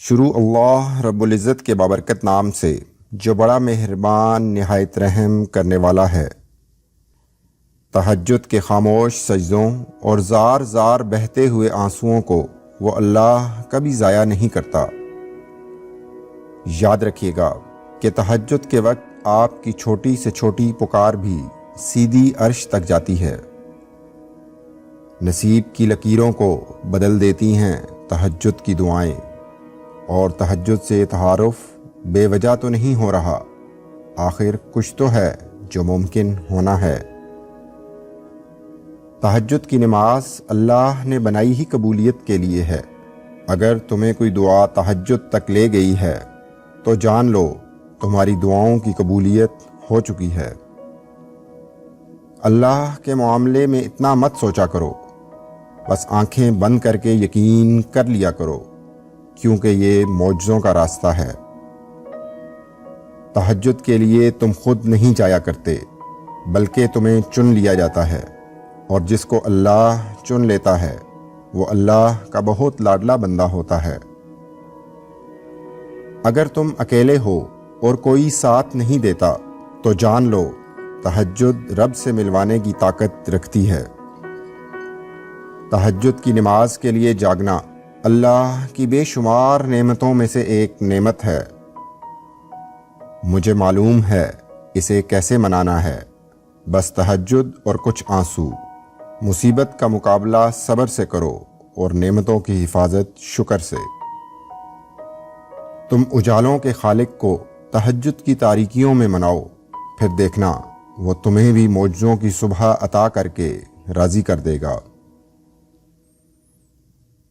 شروع اللہ رب العزت کے بابرکت نام سے جو بڑا مہربان نہایت رحم کرنے والا ہے۔ تہجد کے خاموش سجدوں اور زار زار بہتے ہوئے آنسوؤں کو وہ اللہ کبھی ضائع نہیں کرتا۔ یاد رکھیے گا کہ تہجد کے وقت آپ کی چھوٹی سے چھوٹی پکار بھی سیدھی عرش تک جاتی ہے۔ نصیب کی لکیروں کو بدل دیتی ہیں تہجد کی دعائیں، اور تہجد سے تعارف بے وجہ تو نہیں ہو رہا، آخر کچھ تو ہے جو ممکن ہونا ہے۔ تہجد کی نماز اللہ نے بنائی ہی قبولیت کے لیے ہے۔ اگر تمہیں کوئی دعا تہجد تک لے گئی ہے تو جان لو تمہاری دعاؤں کی قبولیت ہو چکی ہے۔ اللہ کے معاملے میں اتنا مت سوچا کرو، بس آنکھیں بند کر کے یقین کر لیا کرو، کیونکہ یہ معجزوں کا راستہ ہے۔ تہجد کے لیے تم خود نہیں جایا کرتے، بلکہ تمہیں چن لیا جاتا ہے، اور جس کو اللہ چن لیتا ہے وہ اللہ کا بہت لاڈلا بندہ ہوتا ہے۔ اگر تم اکیلے ہو اور کوئی ساتھ نہیں دیتا تو جان لو تہجد رب سے ملوانے کی طاقت رکھتی ہے۔ تہجد کی نماز کے لیے جاگنا اللہ کی بے شمار نعمتوں میں سے ایک نعمت ہے۔ مجھے معلوم ہے اسے کیسے منانا ہے، بس تہجد اور کچھ آنسو۔ مصیبت کا مقابلہ صبر سے کرو اور نعمتوں کی حفاظت شکر سے۔ تم اجالوں کے خالق کو تہجد کی تاریکیوں میں مناؤ، پھر دیکھنا وہ تمہیں بھی معجزوں کی صبح عطا کر کے راضی کر دے گا۔